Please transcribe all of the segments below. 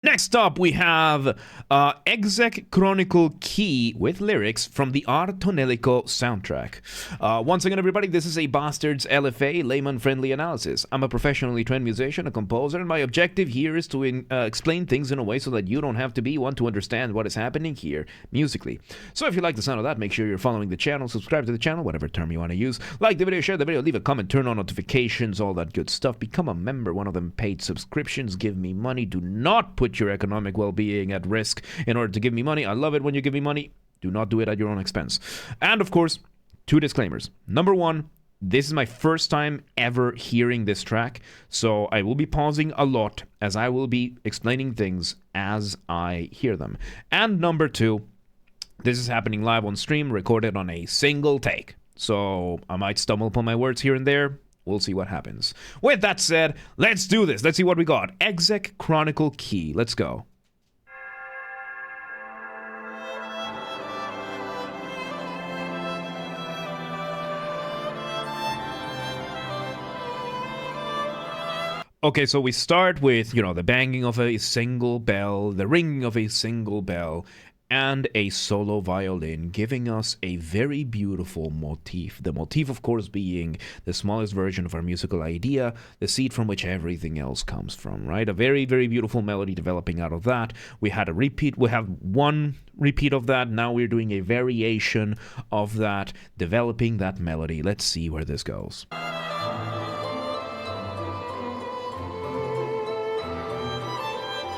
Next up, we have Exec Chronicle Key with lyrics from the Artonelico soundtrack. Once again, everybody, this is a Basterd's LFA Layman-Friendly analysis. I'm a professionally trained musician, a composer, and my objective here is to explain things in a way so that you don't have to be one to understand what is happening here musically. So if you like the sound of that, make sure you're following the channel, subscribe to the channel, whatever term you want to use. Like the video, share the video, leave a comment, turn on notifications, all that good stuff. Become a member, one of them paid subscriptions, give me money. Do not put your economic well-being at risk in order to give me money. I love it when you give me money. Do not do it at your own expense. And of course, two disclaimers. Number one, this is my first time ever hearing this track, so I will be pausing a lot as I will be explaining things as I hear them. And number two, this is happening live on stream, recorded on a single take. So I might stumble upon my words here and there. We'll see what happens. With that said, let's do this. Let's see what we got. Exec Chronicle Key. Let's go. Okay, so we start with, the banging of a single bell, the ringing of a single bell, and a solo violin giving us a very beautiful motif. The motif, of course, being the smallest version of our musical idea, the seed from which everything else comes from, right? A very, very beautiful melody developing out of that. We had a repeat. We have one repeat of that. Now we're doing a variation of that, developing that melody. Let's see where this goes.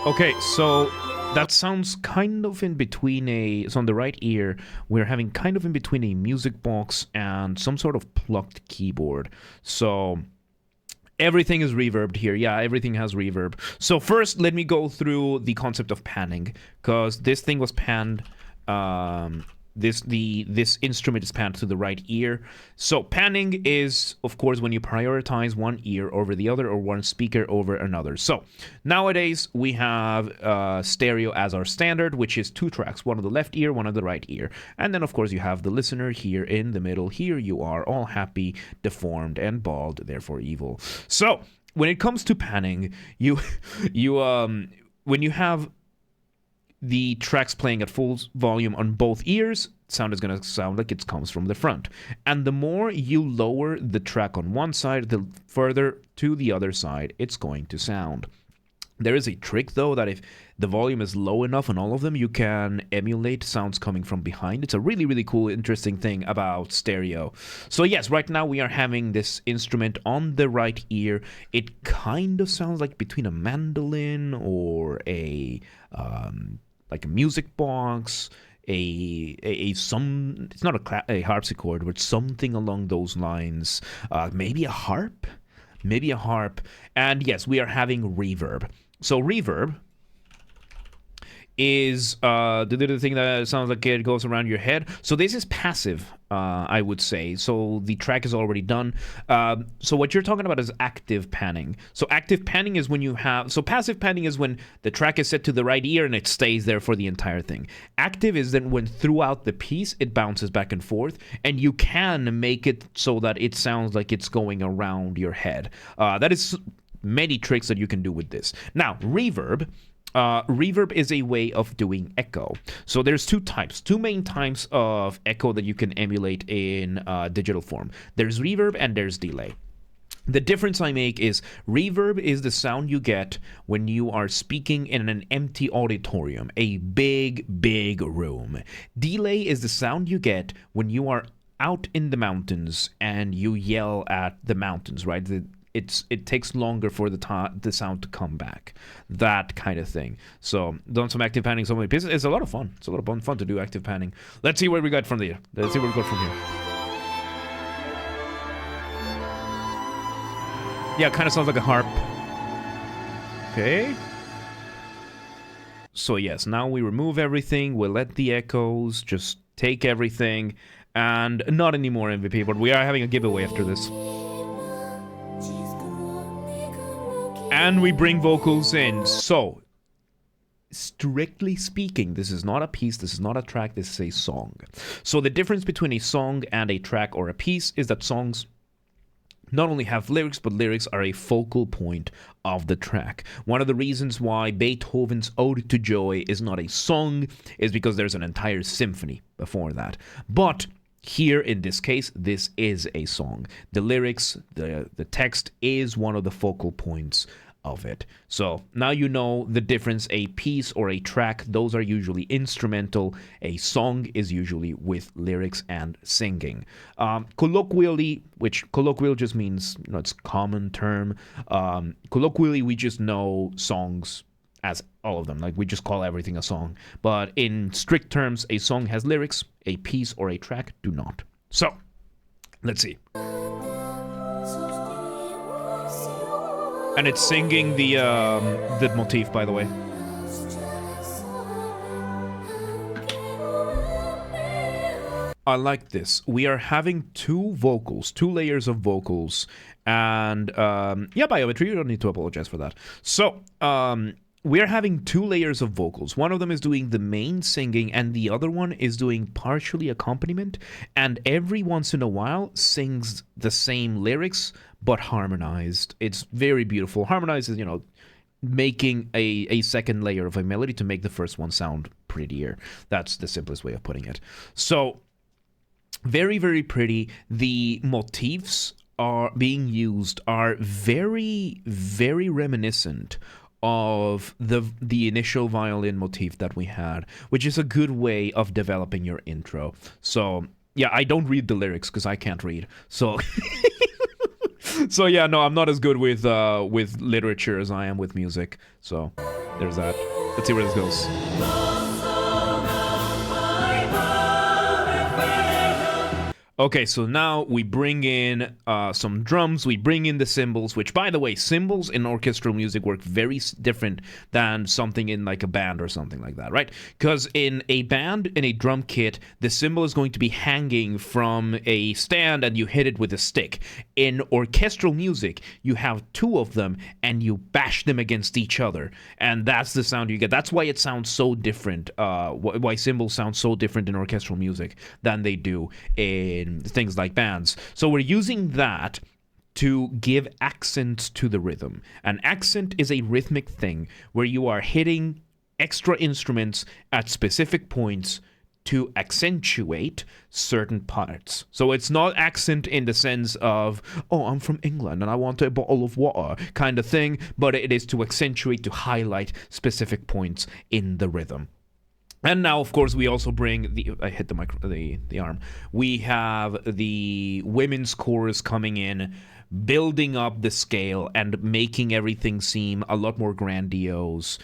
Okay, so that sounds kind of in between so on the right ear, we're having kind of in between a music box and some sort of plucked keyboard. So everything is reverbed here. Yeah, everything has reverb. So first, let me go through the concept of panning, because this thing was panned. This instrument is panned to the right ear. So panning is, of course, when you prioritize one ear over the other or one speaker over another. So nowadays we have stereo as our standard, which is two tracks, one on the left ear, one on the right ear. And then, of course, you have the listener here in the middle. Here you are, all happy, deformed, and bald, therefore evil. So when it comes to panning, when you have the tracks playing at full volume on both ears, sound is going to sound like it comes from the front. And the more you lower the track on one side, the further to the other side it's going to sound. There is a trick, though, that if the volume is low enough on all of them, you can emulate sounds coming from behind. It's a really, really cool, interesting thing about stereo. So yes, right now we are having this instrument on the right ear. It kind of sounds like between a mandolin or a like a music box, it's not a harpsichord, but something along those lines. Maybe a harp, and yes, we are having reverb. So reverb is the thing that sounds like it goes around your head. So this is passive, I would say. So the track is already done. So what you're talking about is active panning. So active panning is when passive panning is when the track is set to the right ear and it stays there for the entire thing. Active is then when throughout the piece it bounces back and forth, and you can make it so that it sounds like it's going around your head. That is many tricks that you can do with this. Now, reverb. Reverb is a way of doing echo. So there's two main types of echo that you can emulate in digital form. There's reverb and there's delay. The difference I make is reverb is the sound you get when you are speaking in an empty auditorium, a big, big room. Delay is the sound you get when you are out in the mountains and you yell at the mountains, right? It takes longer for the sound to come back, that kind of thing. So done some active panning, so many pieces. It's a lot of fun. It's a lot of fun to do active panning. Let's see where we got from there. Let's see where we got from here. Yeah, it kind of sounds like a harp. Okay. So yes, now we remove everything. We'll let the echoes just take everything, and not anymore MVP, but we are having a giveaway after this. And we bring vocals in. So, strictly speaking, this is not a piece, this is not a track, this is a song. So the difference between a song and a track or a piece is that songs not only have lyrics, but lyrics are a focal point of the track. One of the reasons why Beethoven's Ode to Joy is not a song is because there's an entire symphony before that. But here, in this case, this is a song. The lyrics, the text is one of the focal points of it. So now you know the difference. A piece or a track, those are usually instrumental. A song is usually with lyrics and singing. Colloquially, which colloquial just means, it's a common term. Colloquially, we just know songs as all of them. Like, we just call everything a song. But in strict terms, a song has lyrics, a piece or a track do not. So, let's see. And it's singing the motif, by the way. I like this. We are having two layers of vocals, and Biometry, you don't need to apologize for that. So, we're having two layers of vocals. One of them is doing the main singing, and the other one is doing partially accompaniment, and every once in a while sings the same lyrics, but harmonized. It's very beautiful. Harmonized is, making a second layer of a melody to make the first one sound prettier. That's the simplest way of putting it. So, very, very pretty. The motifs are being used are very, very reminiscent of the initial violin motif that we had, which is a good way of developing your intro. So, yeah, I don't read the lyrics because I can't read. So, I'm not as good with literature as I am with music. So, there's that. Let's see where this goes. Okay, so now we bring in some drums, we bring in the cymbals, which, by the way, cymbals in orchestral music work very different than something in like a band or something like that, right? Because in a band, in a drum kit, the cymbal is going to be hanging from a stand and you hit it with a stick. In orchestral music, you have two of them and you bash them against each other, and that's the sound you get. That's why it sounds so different, why cymbals sound so different in orchestral music than they do in things like bands. So we're using that to give accent to the rhythm. An accent is a rhythmic thing where you are hitting extra instruments at specific points to accentuate certain parts. So it's not accent in the sense of, oh, I'm from England and I want a bottle of water kind of thing, but it is to accentuate, to highlight specific points in the rhythm. And now, of course, we also bring I hit the arm. We have the women's chorus coming in, building up the scale and making everything seem a lot more grandiose.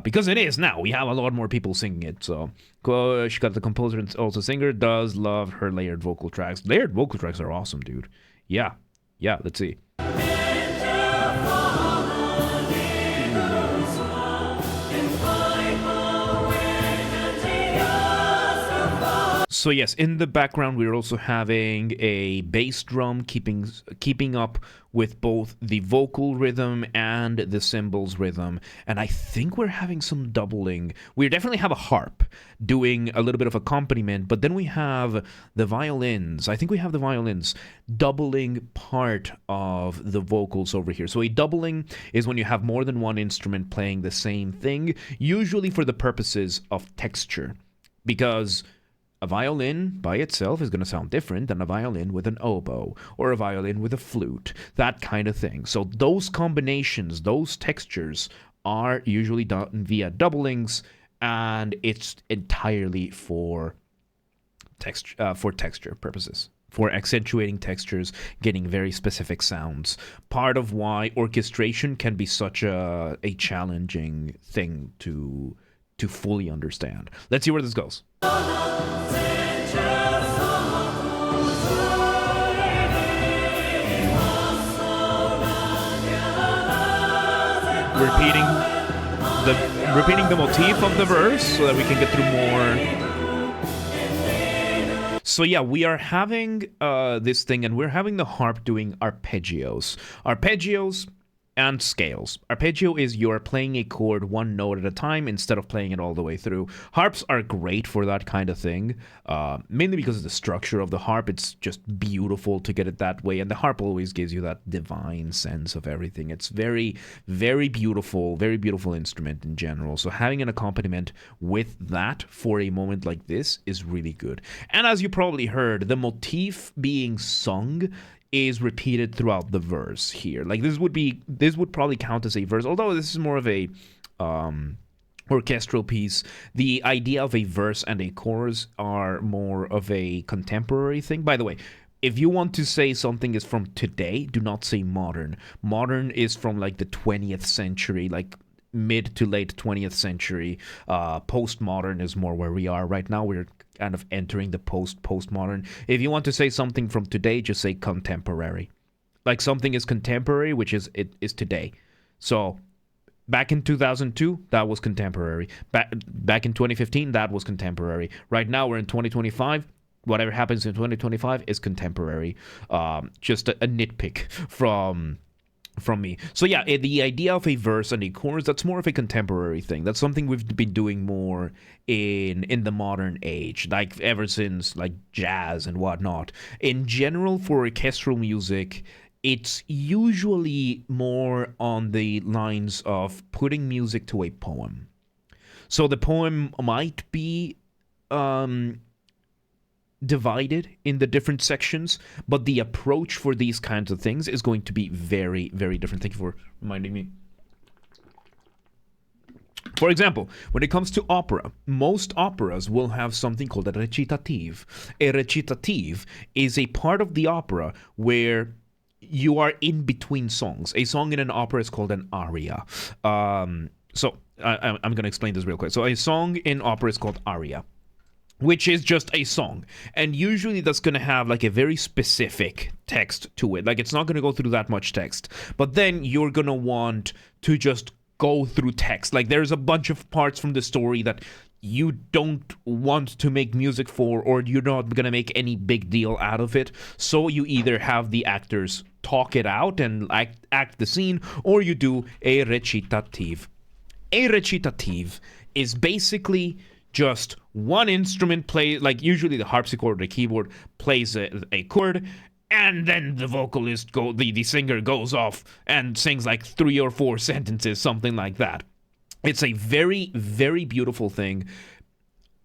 Because it is now. We have a lot more people singing it. So, she got the composer and also singer, does love her layered vocal tracks. Layered vocal tracks are awesome, dude. Yeah, let's see. So yes, in the background we're also having a bass drum keeping up with both the vocal rhythm and the cymbals rhythm, and I think we're having some doubling. We definitely have a harp doing a little bit of accompaniment, but then we have the violins. I think we have the violins doubling part of the vocals over here. So a doubling is when you have more than one instrument playing the same thing, usually for the purposes of texture, because a violin by itself is going to sound different than a violin with an oboe or a violin with a flute, that kind of thing. So those combinations, those textures are usually done via doublings, and it's entirely for texture purposes, for accentuating textures, getting very specific sounds. Part of why orchestration can be such a challenging thing to fully understand. Let's see where this goes. Repeating the motif of the verse so that we can get through more. So yeah, we are having this thing, and we're having the harp doing arpeggios. Arpeggios, and scales. Arpeggio is you're playing a chord one note at a time instead of playing it all the way through. Harps are great for that kind of thing, mainly because of the structure of the harp. It's just beautiful to get it that way, and the harp always gives you that divine sense of everything. It's very, very beautiful instrument in general. So having an accompaniment with that for a moment like this is really good. And as you probably heard, the motif being sung is repeated throughout the verse here. Like this would probably count as a verse, although this is more of a orchestral piece. The idea of a verse and a chorus are more of a contemporary thing. By the way, if you want to say something is from today, do not say modern. Modern is from like the 20th century, like mid to late 20th century. Postmodern is more where we are right now. We're kind of entering the postmodern. If you want to say something from today, just say contemporary. Like something is contemporary, which is it is today. So back in 2002, that was contemporary. Back in 2015, that was contemporary. Right now, we're in 2025. Whatever happens in 2025 is contemporary. Just a nitpick from me. So yeah, the idea of a verse and a chorus, that's more of a contemporary thing. That's something we've been doing more in the modern age, like ever since like jazz and whatnot. In general, for orchestral music, it's usually more on the lines of putting music to a poem. So the poem might be divided in the different sections, but the approach for these kinds of things is going to be very, very different. Thank you for reminding me. For example, when it comes to opera, most operas will have something called a recitative. A recitative is a part of the opera where you are in between songs. A song in an opera is called an aria. I'm going to explain this real quick. So a song in opera is called aria, which is just a song. And usually that's going to have like a very specific text to it. Like it's not going to go through that much text. But then you're going to want to just go through text. Like there's a bunch of parts from the story that you don't want to make music for, or you're not going to make any big deal out of it. So you either have the actors talk it out and act the scene, or you do a recitative. A recitative is basically just one instrument play, like usually the harpsichord or the keyboard plays a chord, and then the singer goes off and sings like 3 or 4 sentences, something like that. It's a very, very beautiful thing.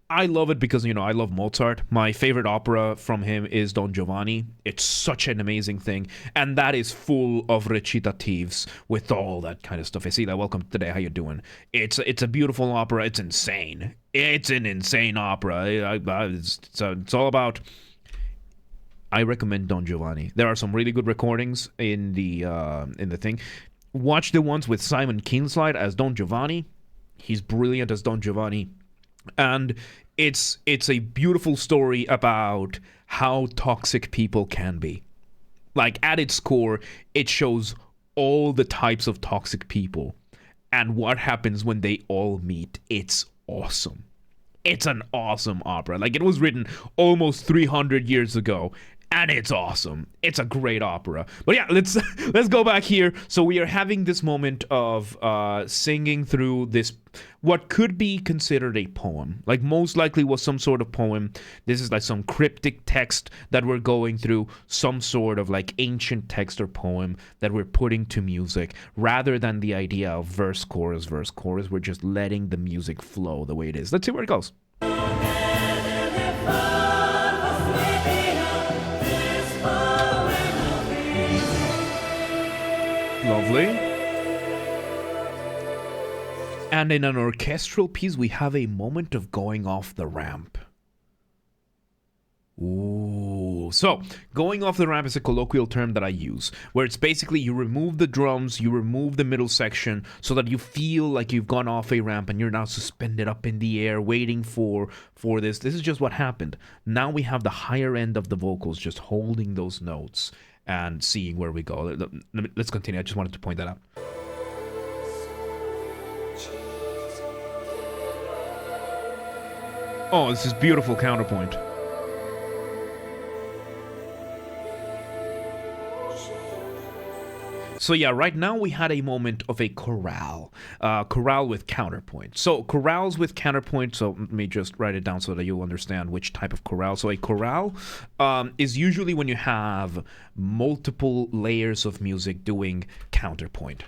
I love it because, I love Mozart. My favorite opera from him is Don Giovanni. It's such an amazing thing. And that is full of recitatives with all that kind of stuff. Esila, welcome today. How you doing? It's a beautiful opera. It's insane. It's an insane opera. It's all about... I recommend Don Giovanni. There are some really good recordings in the thing. Watch the ones with Simon Keenslide as Don Giovanni. He's brilliant as Don Giovanni. And it's a beautiful story about how toxic people can be. Like, at its core, it shows all the types of toxic people and what happens when they all meet. It's awesome. It's an awesome opera. Like, it was written almost 300 years ago, and it's awesome. It's a great opera. But yeah, let's go back here. So we are having this moment of singing through this, what could be considered a poem. Like, most likely was some sort of poem. This is like some cryptic text that we're going through, some sort of like ancient text or poem that we're putting to music. Rather than the idea of verse, chorus, we're just letting the music flow the way it is. Let's see where it goes. Lovely. And in an orchestral piece, we have a moment of going off the ramp. Ooh. So, going off the ramp is a colloquial term that I use, where it's basically you remove the drums, you remove the middle section, so that you feel like you've gone off a ramp and you're now suspended up in the air, waiting for this. This is just what happened. Now we have the higher end of the vocals just holding those notes and seeing where we go. Let's continue. I just wanted to point that out. Oh, this is beautiful counterpoint. So yeah, right now we had a moment of a chorale. Chorale with counterpoint. So chorales with counterpoint, so let me just write it down so that you'll understand which type of chorale. So a chorale is usually when you have multiple layers of music doing counterpoint.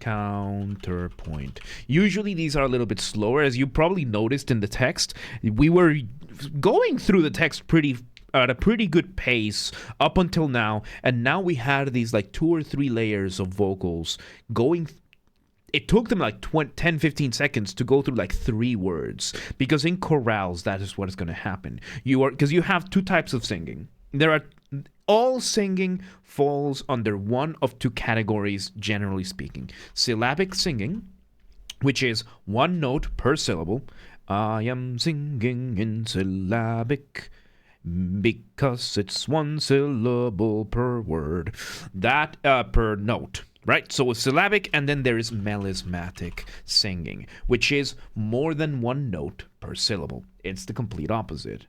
Counterpoint. Usually these are a little bit slower. As you probably noticed in the text, we were going through the text at a pretty good pace up until now, and now we had these like 2 or 3 layers of vocals going. It took them like 10-15 seconds to go through like 3 words, because in chorales that is what is going to happen. Because you have 2 types of singing. All singing falls under one of 2 categories, generally speaking. Syllabic singing, which is 1 note per syllable. I am singing in syllabic because it's 1 syllable per word. That per note. Right, so syllabic, and then there is melismatic singing, which is more than 1 note per syllable. It's the complete opposite.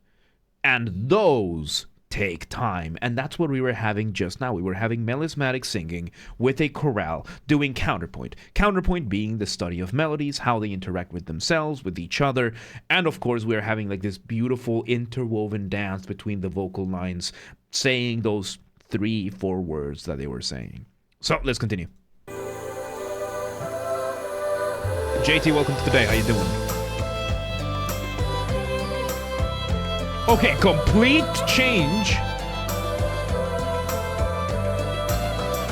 And those take time, and that's what we were having just now. We were having melismatic singing with a chorale doing counterpoint. Counterpoint being the study of melodies, how they interact with themselves, with each other, and of course we are having like this beautiful interwoven dance between the vocal lines, saying those 3-4 words that they were saying. So let's continue. JT, welcome to the day. How you doing? Okay, complete change.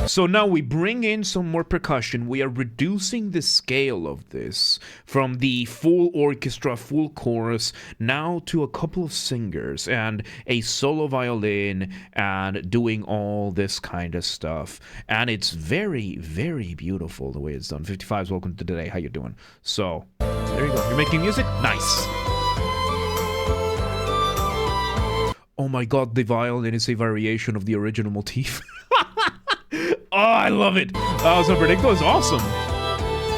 So now we bring in some more percussion. We are reducing the scale of this from the full orchestra, full chorus, now to a couple of singers and a solo violin and doing all this kind of stuff. And it's very, very beautiful the way it's done. 55s, welcome to the day. How you doing? So, there you go. You're making music? Nice. Oh my god, the violin is a variation of the original motif. Oh, I love it. So Tonelico is awesome.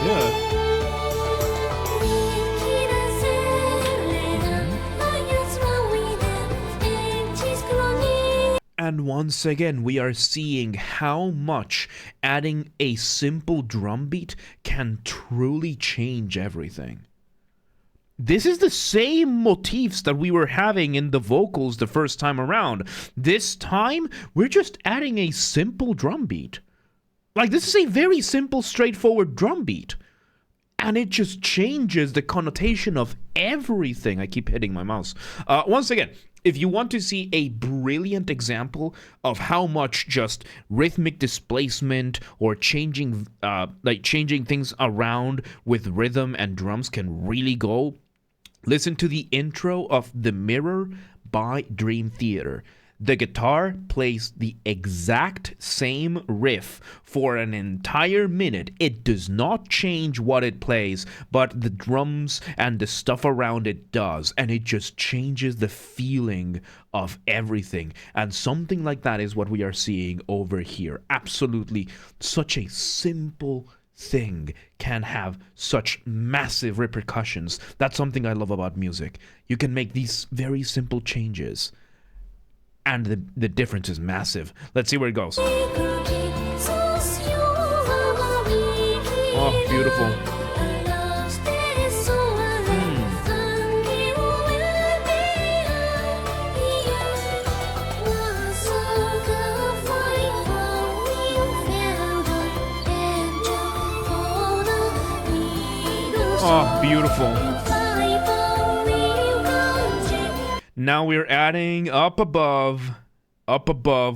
Yeah. And once again, we are seeing how much adding a simple drum beat can truly change everything. This is the same motifs that we were having in the vocals the first time around. This time, we're just adding a simple drum beat. Like, this is a very simple, straightforward drum beat. And it just changes the connotation of everything. I keep hitting my mouse. Once again, if you want to see a brilliant example of how much just rhythmic displacement or changing things around with rhythm and drums can really go, listen to the intro of The Mirror by Dream Theater. The guitar plays the exact same riff for an entire minute. It does not change what it plays, but the drums and the stuff around it does. And it just changes the feeling of everything. And something like that is what we are seeing over here. Absolutely such a simple thing can have such massive repercussions. That's something I love about music. You can make these very simple changes, and the difference is massive. Let's see where it goes. Oh, beautiful. Oh, beautiful. Now we're adding up above,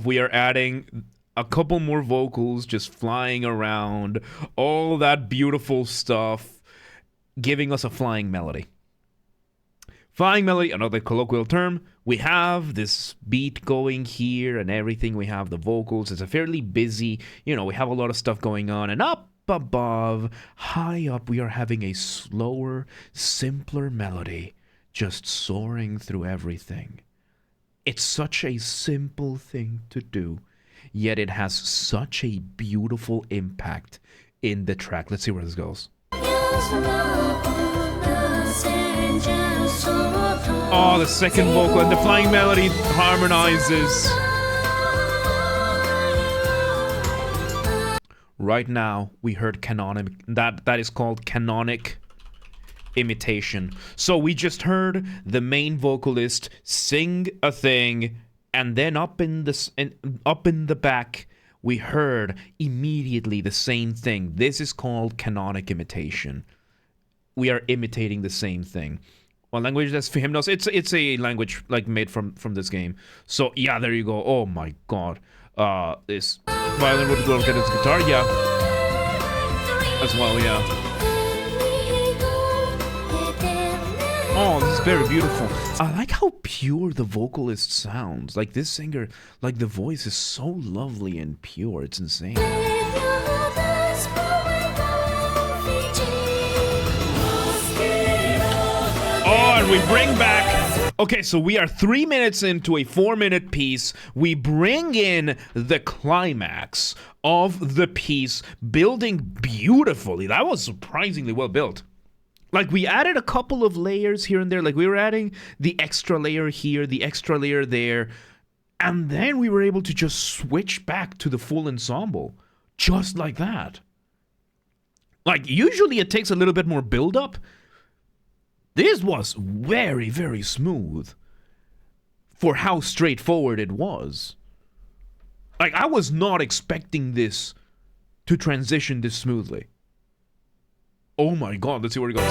we are adding a couple more vocals just flying around, all that beautiful stuff, giving us a flying melody. Flying melody, another colloquial term. We have this beat going here and everything. We have the vocals. It's a fairly busy, we have a lot of stuff going on. And up above, high up, we are having a slower, simpler melody just soaring through everything. It's such a simple thing to do, yet it has such a beautiful impact in the track. Let's see where this goes. Oh, the second vocal and the flying melody harmonizes. right now we heard canonic. That is called canonic imitation. So we just heard the main vocalist sing a thing, and then up in the back we heard immediately the same thing. This is called canonic imitation. We are imitating the same thing. What language that's for hymnos? It's a language like made from this game. So yeah, there you go. Oh my god. This violin would go get his guitar, yeah. As well, yeah. Oh, this is very beautiful. I like how pure the vocalist sounds. Like this singer, like the voice is so lovely and pure. It's insane. Oh, and we bring back... Okay, so we are 3 minutes into a 4-minute piece. We bring in the climax of the piece, building beautifully. That was surprisingly well built. Like, we added a couple of layers here and there. Like, we were adding the extra layer here, the extra layer there. And then we were able to just switch back to the full ensemble. Just like that. Like, usually it takes a little bit more build-up. This was very, very smooth for how straightforward it was. Like, I was not expecting this to transition this smoothly. Oh my god, let's see where it goes.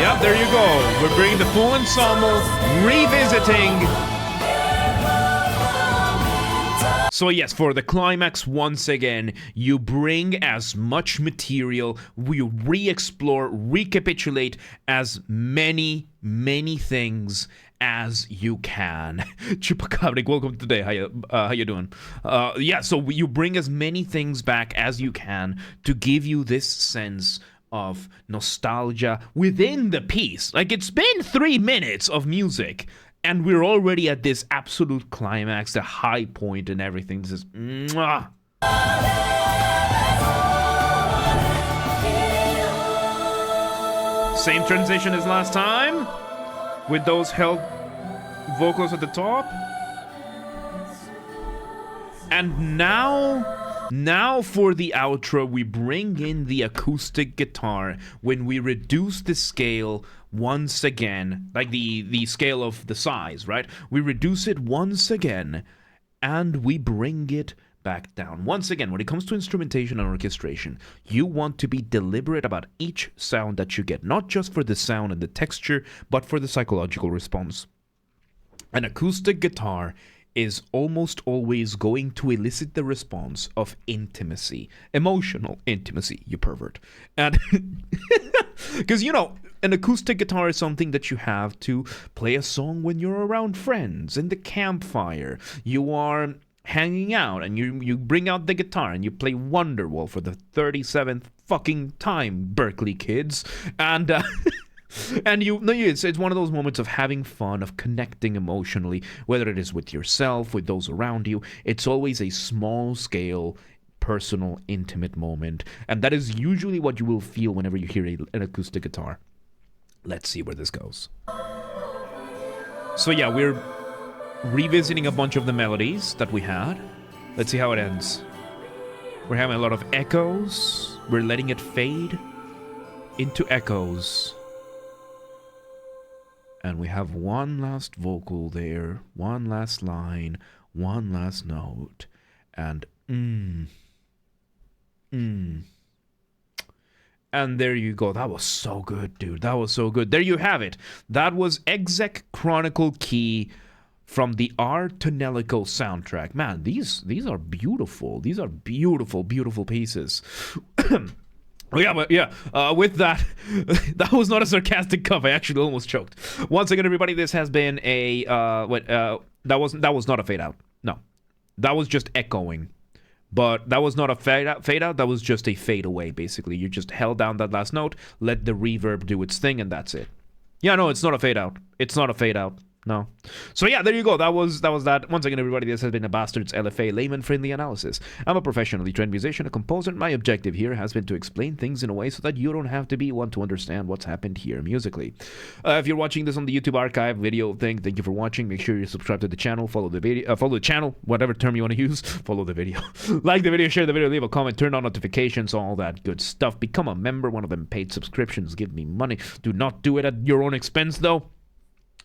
Yep, there you go. We're bringing the full ensemble, revisiting. So yes, for the climax, once again, you bring as much material, we re-explore, recapitulate as many things as you can. Chupacabra, welcome today. How you doing? Yeah, so you bring as many things back as you can to give you this sense of nostalgia within the piece. Like, it's been 3 minutes of music, and we're already at this absolute climax, the high point and everything. This is mwah. Same transition as last time, with those held vocals at the top. And now for the outro, we bring in the acoustic guitar when we reduce the scale once again, like the scale of the size, right? We reduce it once again, and we bring it back down. Once again, when it comes to instrumentation and orchestration, you want to be deliberate about each sound that you get, not just for the sound and the texture, but for the psychological response. An acoustic guitar is almost always going to elicit the response of intimacy, emotional intimacy, you pervert. And because, you know, an acoustic guitar is something that you have to play a song when you're around friends, in the campfire. You are hanging out and you bring out the guitar and you play Wonderwall for the 37th fucking time, Berkeley kids. And and it's one of those moments of having fun, of connecting emotionally, whether it is with yourself, with those around you. It's always a small scale, personal, intimate moment, and that is usually what you will feel whenever you hear an acoustic guitar. Let's see where this goes. So yeah, we're revisiting a bunch of the melodies that we had. Let's see how it ends. We're having a lot of echoes. We're letting it fade into echoes. And we have one last vocal there, one last line, one last note, and And there you go. That was so good, dude. That was so good. There you have it. That was Exec Chronicle Key from the Artonelico soundtrack. Man, these are beautiful. These are beautiful, beautiful pieces. With that, that was not a sarcastic cough. I actually almost choked. Once again, everybody, this has been a that was not a fade out. No, that was just echoing. But that was not a fade out. That was just a fade away. Basically, you just held down that last note, let the reverb do its thing, and that's it. Yeah, no, it's not a fade out. It's not a fade out. No. So yeah, there you go. That was that. Once again, everybody, this has been a Basterd's LFA layman-friendly analysis. I'm a professionally trained musician, a composer, and my objective here has been to explain things in a way so that you don't have to be one to understand what's happened here musically. If you're watching this on the YouTube archive video thing, thank you for watching. Make sure you subscribe to the channel, follow the video, follow the channel, whatever term you want to use. Follow the video, like the video, share the video, leave a comment, turn on notifications, all that good stuff. Become a member. One of them paid subscriptions give me money. Do not do it at your own expense, though.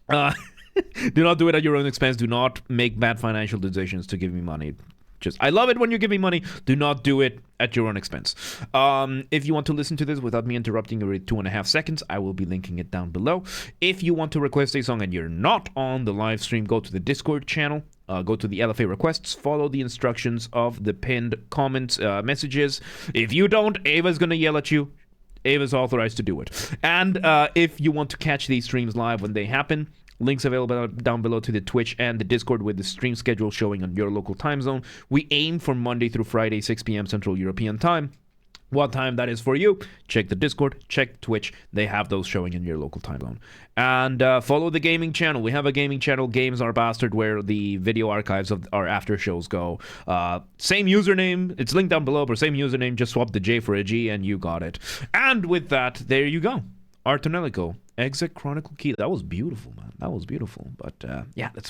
Do not do it at your own expense. Do not make bad financial decisions to give me money. Just, I love it when you give me money. Do not do it at your own expense. If you want to listen to this without me interrupting every 2.5 seconds, I will be linking it down below. If you want to request a song and you're not on the live stream, go to the Discord channel. Go to the LFA requests. Follow the instructions of the pinned comments, messages. If you don't, Ava's going to yell at you. Ava's authorized to do it. And if you want to catch these streams live when they happen, links available down below to the Twitch and the Discord with the stream schedule showing on your local time zone. We aim for Monday through Friday, 6 p.m. Central European Time. What time that is for you, check the Discord, check Twitch. They have those showing in your local time zone. And follow the gaming channel. We have a gaming channel, Games Are Basterd, where the video archives of our after shows go. Same username. It's linked down below, but same username. Just swap the J for a G and you got it. And with that, there you go. Artonelico, Exit Chronicle Key. That was beautiful, man. That was beautiful. But yeah, that's